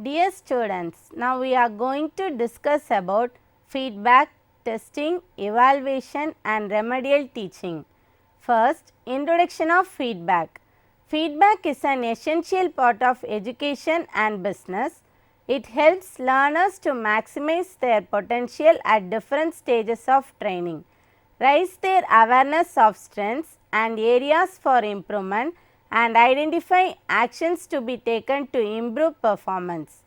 Dear students, now we are going to discuss about feedback, testing, evaluation and remedial teaching. First, introduction of feedback. Feedback is an essential part of education and business. It helps learners to maximize their potential at different stages of training, raise their awareness of strengths and areas for improvement, and identify actions to be taken to improve performance.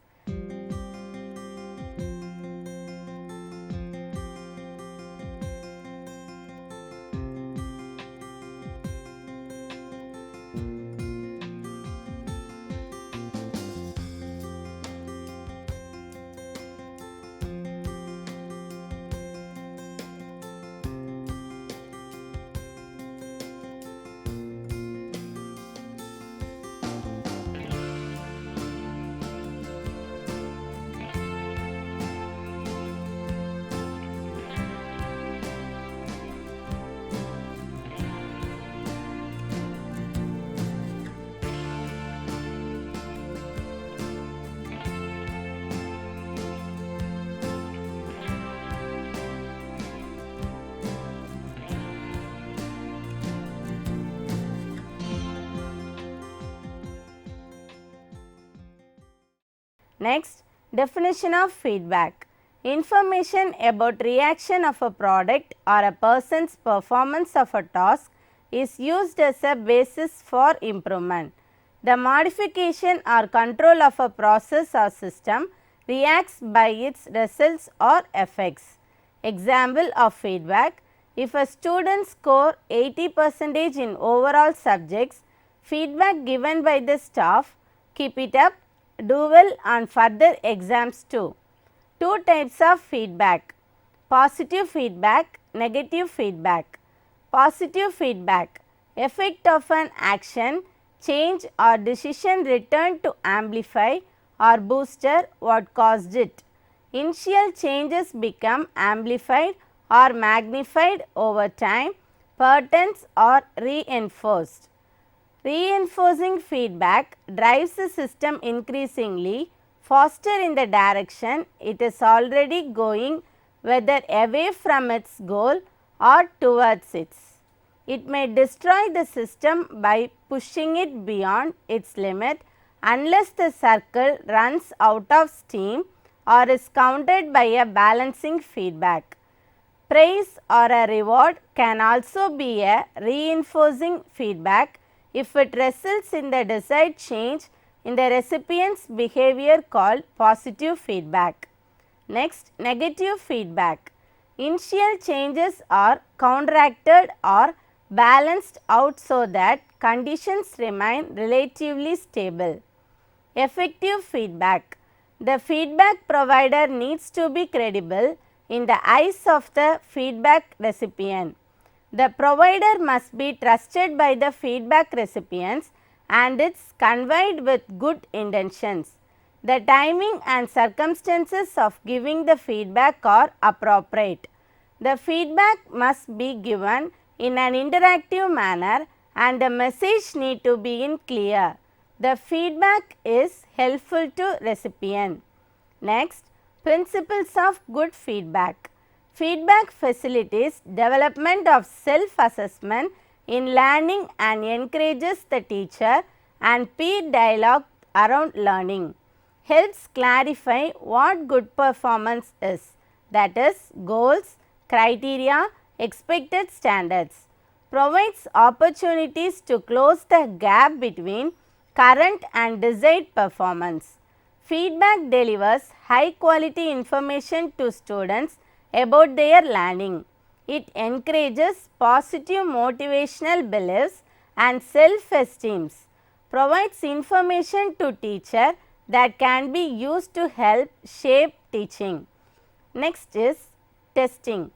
Next, definition of feedback. Information about reaction of a product or a person's performance of a task is used as a basis for improvement. The modification or control of a process or system reacts by its results or effects. Example of feedback: if a student score 80% in overall subjects, feedback given by the staff: keep it up, do well on further exams too. Two types of feedback: positive feedback, negative feedback. Positive feedback: effect of an action, change or decision returned to amplify or booster what caused it. Initial changes become amplified or magnified over time, patterns are reinforced. Reinforcing feedback drives the system increasingly faster in the direction it is already going, whether away from its goal or towards it. It may destroy the system by pushing it beyond its limit unless the circle runs out of steam or is countered by a balancing feedback. Praise or a reward can also be a reinforcing feedback if it results in the desired change in the recipient's behavior, called positive feedback. Next, negative feedback. Initial changes are counteracted or balanced out so that conditions remain relatively stable. Effective feedback. The feedback provider needs to be credible in the eyes of the feedback recipient. The provider must be trusted by the feedback recipients and it's conveyed with good intentions. The timing and circumstances of giving the feedback are appropriate. The feedback must be given in an interactive manner and the message need to be in clear. The feedback is helpful to recipient. Next, principles of good feedback. Feedback facilitates development of self-assessment in learning and encourages the teacher and peer dialogue around learning. Helps clarify what good performance is, that is, goals, criteria, expected standards. Provides opportunities to close the gap between current and desired performance. Feedback delivers high quality information to students about their learning. It encourages positive motivational beliefs and self-esteem. Provides information to teacher that can be used to help shape teaching. Next is testing.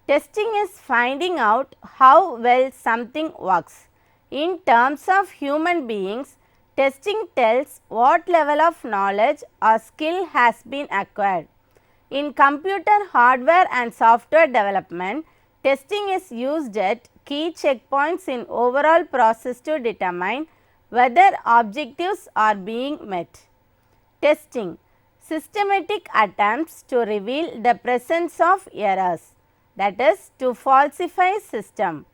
Testing is finding out how well something works. In terms of human beings, testing tells what level of knowledge or skill has been acquired. In computer hardware and software development, testing is used at key checkpoints in overall process to determine whether objectives are being met. Testing. Systematic attempts to reveal the presence of errors, that is to falsify system,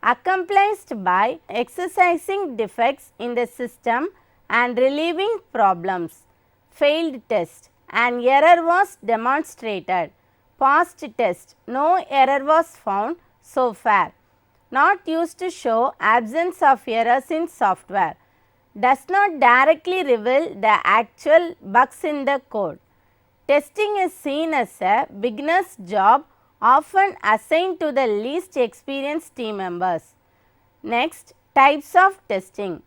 accomplished by exercising defects in the system and relieving problems. Failed test. An error was demonstrated. Passed test. No error was found so far. Not used to show absence of errors in software. Does not directly reveal the actual bugs in the code. Testing is seen as a beginner's job, often assigned to the least experienced team members. Next, types of testing.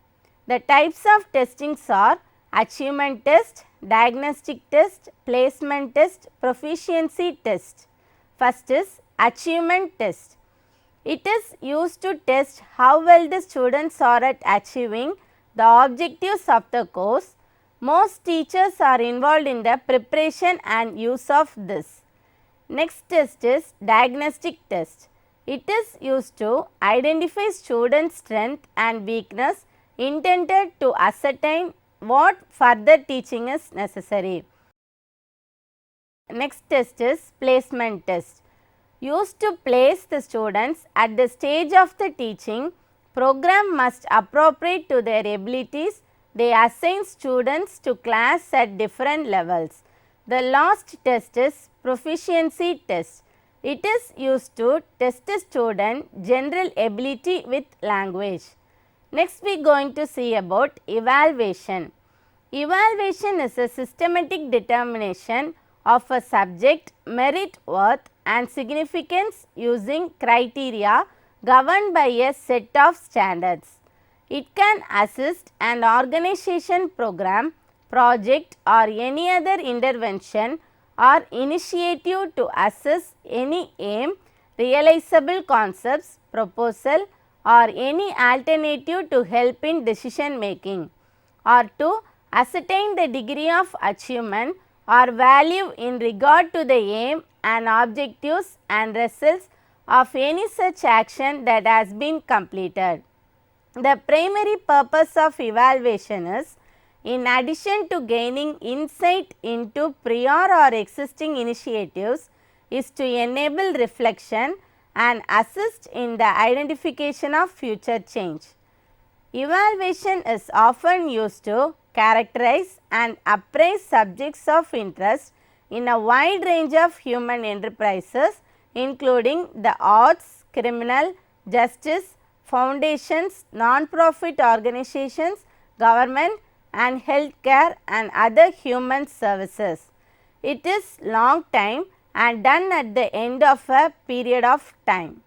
The types of testings are achievement test, diagnostic test, placement test, proficiency test. First is achievement test. It is used to test how well the students are at achieving the objectives of the course. Most teachers are involved in the preparation and use of this. Next test is diagnostic test. It is used to identify students' strength and weakness, intended to ascertain what further teaching is necessary. Next test is placement test. Used to place the students at the stage of the teaching. Program must appropriate to their abilities. They assign students to class at different levels. The last test is proficiency test. It is used to test a student general ability with language. Next we are going to see about evaluation. Evaluation is a systematic determination of a subject merit, worth and significance using criteria governed by a set of standards. It can assist an organization program, project or any other intervention or initiative to assess any aim, realizable concepts, proposal or any alternative to help in decision making, or to ascertain the degree of achievement or value in regard to the aim and objectives and results of any such action that has been completed. The primary purpose of evaluation is, in addition to gaining insight into prior or existing initiatives, is to enable reflection and assist in the identification of future change. Evaluation is often used to characterize and appraise subjects of interest in a wide range of human enterprises, including the arts, criminal, justice, foundations, non-profit organizations, government and healthcare and other human services. It is long time and done at the end of a period of time.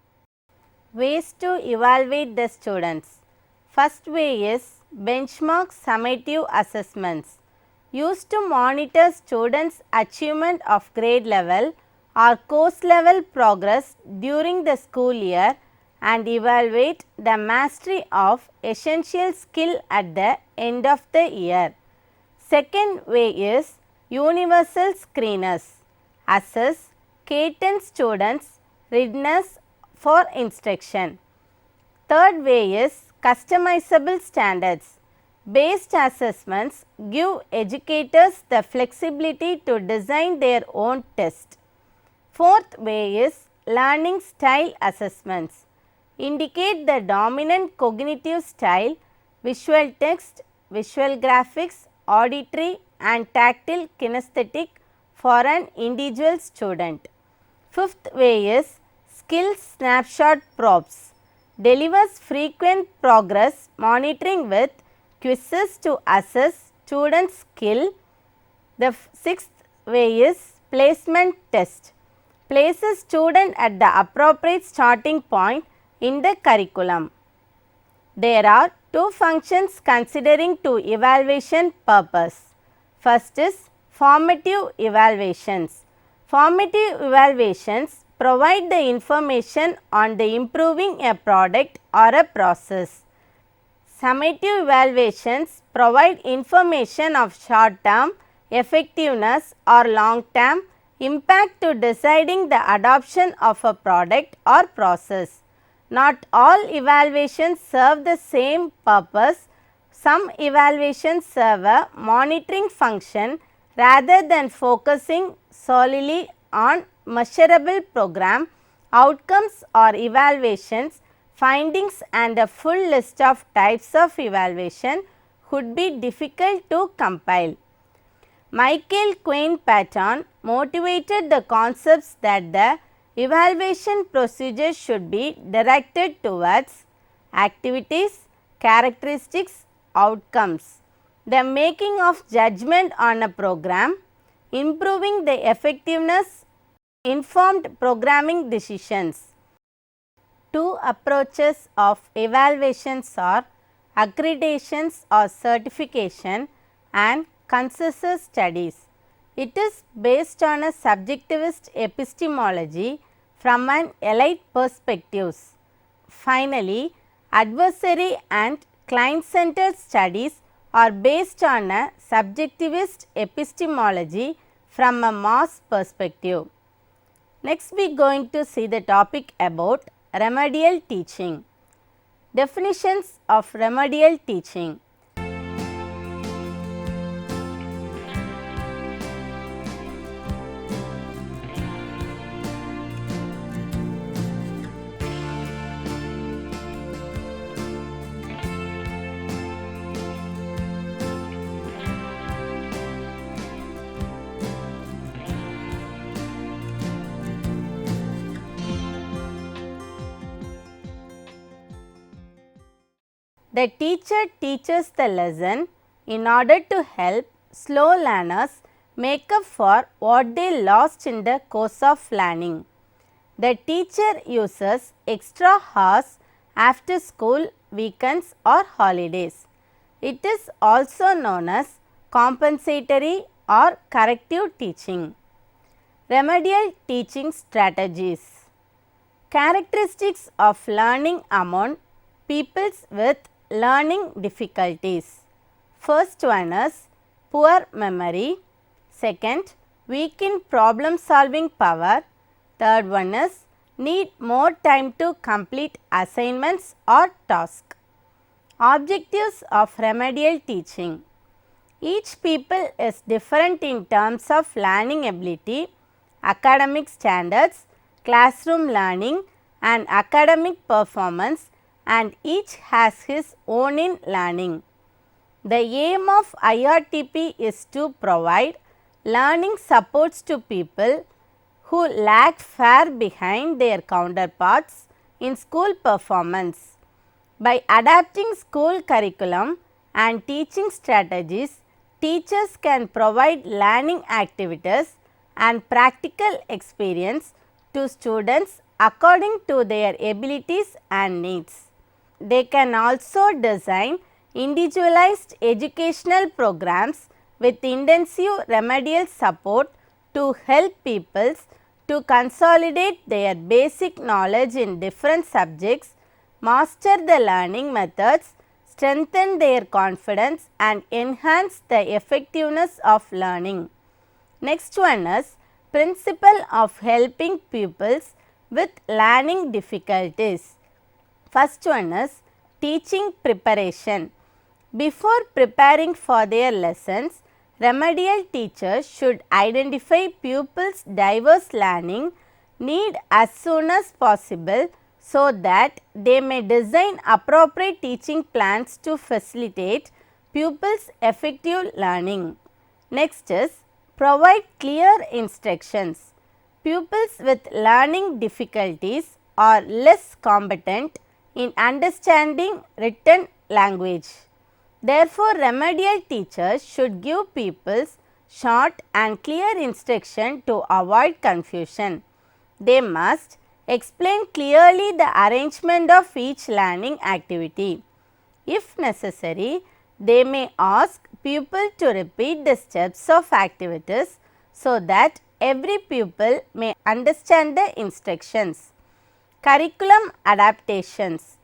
Ways to evaluate the students. First way is benchmark summative assessments, used to monitor students' achievement of grade level or course level progress during the school year and evaluate the mastery of essential skill at the end of the year. Second way is universal screeners, assess K-10 students' readiness for instruction. Third way is customizable standards. Based assessments give educators the flexibility to design their own test. Fourth way is learning style assessments. Indicate the dominant cognitive style, visual text, visual graphics, auditory and tactile kinesthetic for an individual student. Fifth way is skill snapshot probes. Delivers frequent progress monitoring with quizzes to assess students' skill. The sixth way is placement test. Places student at the appropriate starting point in the curriculum. There are two functions considering to evaluation purpose. First is formative evaluations. Formative evaluations provide the information on the improving a product or a process. Summative evaluations provide information of short term effectiveness or long term impact to deciding the adoption of a product or process. Not all evaluations serve the same purpose. Some evaluations serve a monitoring function rather than focusing solely on measurable program outcomes or evaluations findings, and a full list of types of evaluation would be difficult to compile. Michael Quinn Patton motivated the concepts that the evaluation procedure should be directed towards activities, characteristics, outcomes, the making of judgment on a program, improving the effectiveness, informed programming decisions. Two approaches of evaluations are accreditations or certification and consensus studies. It is based on a subjectivist epistemology from an elite perspective. Finally, adversary and client-centered studies are based on a subjectivist epistemology from a mass perspective. Next, we are going to see the topic about remedial teaching. Definitions of remedial teaching. The teacher teaches the lesson in order to help slow learners make up for what they lost in the course of learning. The teacher uses extra hours after school, weekends or holidays. It is also known as compensatory or corrective teaching. Remedial teaching strategies. Characteristics of learning among peoples with learning difficulties. First one is poor memory. Second, weak in problem solving power. Third one is need more time to complete assignments or tasks. Objectives of remedial teaching. Each people is different in terms of learning ability, academic standards, classroom learning and academic performance, and each has his own in learning. The aim of IRTP is to provide learning supports to people who lag far behind their counterparts in school performance. By adapting school curriculum and teaching strategies, teachers can provide learning activities and practical experience to students according to their abilities and needs. They can also design individualized educational programs with intensive remedial support to help pupils to consolidate their basic knowledge in different subjects, master the learning methods, strengthen their confidence and enhance the effectiveness of learning. Next one is principle of helping pupils with learning difficulties. First one is teaching preparation. Before preparing for their lessons, remedial teachers should identify pupils' diverse learning need as soon as possible so that they may design appropriate teaching plans to facilitate pupils' effective learning. Next is provide clear instructions. Pupils with learning difficulties are less competent in understanding written language. Therefore, remedial teachers should give pupils short and clear instruction to avoid confusion. They must explain clearly the arrangement of each learning activity. If necessary, they may ask pupil to repeat the steps of activities so that every pupil may understand the instructions. Curriculum adaptations.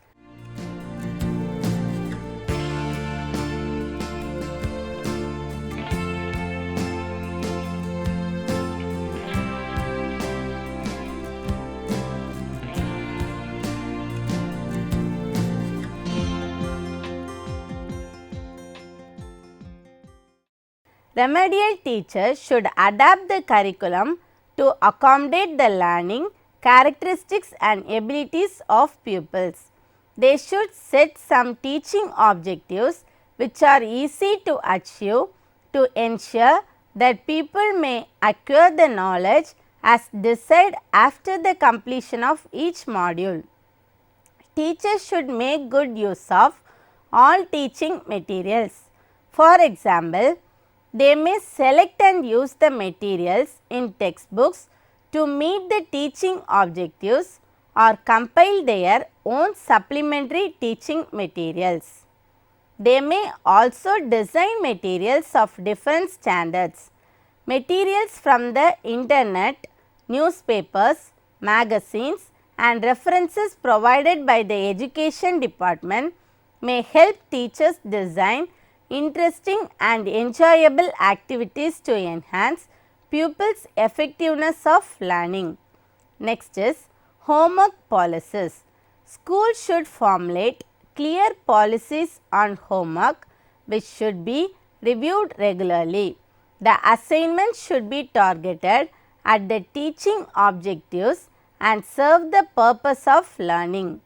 Remedial teachers should adapt the curriculum to accommodate the learning, characteristics and abilities of pupils. They should set some teaching objectives which are easy to achieve to ensure that people may acquire the knowledge as desired after the completion of each module. Teachers should make good use of all teaching materials. For example, they may select and use the materials in textbooks to meet the teaching objectives or compile their own supplementary teaching materials. They may also design materials of different standards. Materials from the internet, newspapers, magazines and references provided by the education department may help teachers design interesting and enjoyable activities to enhance pupils' effectiveness of learning. Next is homework policies. Schools should formulate clear policies on homework which should be reviewed regularly. The assignments should be targeted at the teaching objectives and serve the purpose of learning.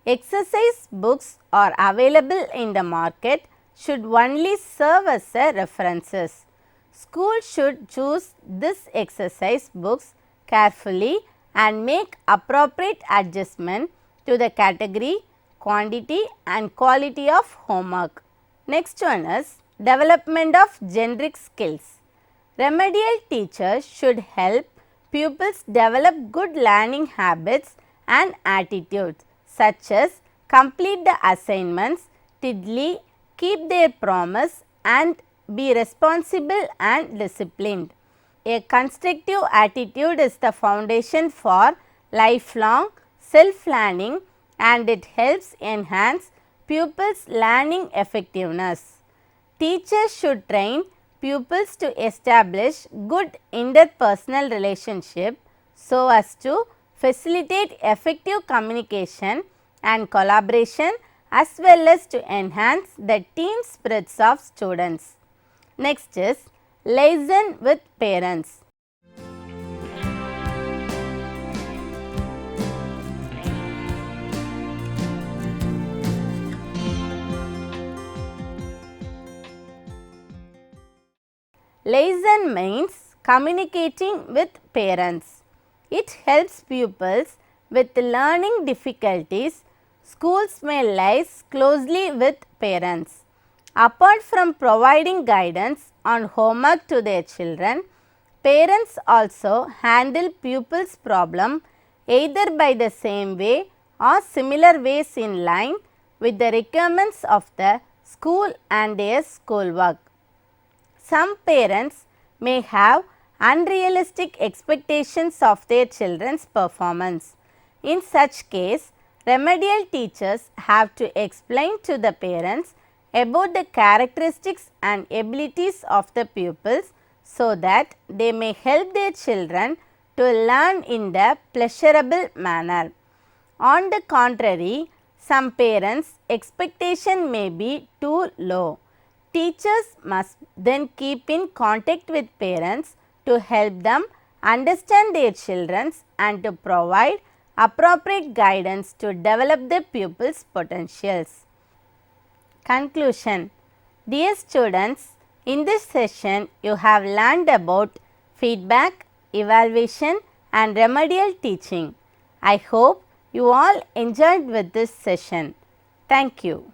Exercise books are available in the market should only serve as references. Schools should choose these exercise books carefully and make appropriate adjustment to the category, quantity and quality of homework. Next one is development of generic skills. Remedial teachers should help pupils develop good learning habits and attitudes such as complete the assignments, tidily, keep their promise and be responsible and disciplined. A constructive attitude is the foundation for lifelong self-learning and it helps enhance pupils' learning effectiveness. Teachers should train pupils to establish good interpersonal relationship so as to facilitate effective communication and collaboration as well as to enhance the team spirits of students. Next is liaison with parents. Liaison means communicating with parents. It helps pupils with learning difficulties. Schools may liaise closely with parents. Apart from providing guidance on homework to their children, parents also handle pupils' problem either by the same way or similar ways in line with the requirements of the school and their schoolwork. Some parents may have unrealistic expectations of their children's performance. In such case, remedial teachers have to explain to the parents about the characteristics and abilities of the pupils so that they may help their children to learn in the pleasurable manner. On the contrary, some parents' expectation may be too low. Teachers must then keep in contact with parents to help them understand their children and to provide appropriate guidance to develop the pupils' potentials. Conclusion. Dear students, in this session you have learned about feedback, evaluation and remedial teaching. I hope you all enjoyed with this session. Thank you.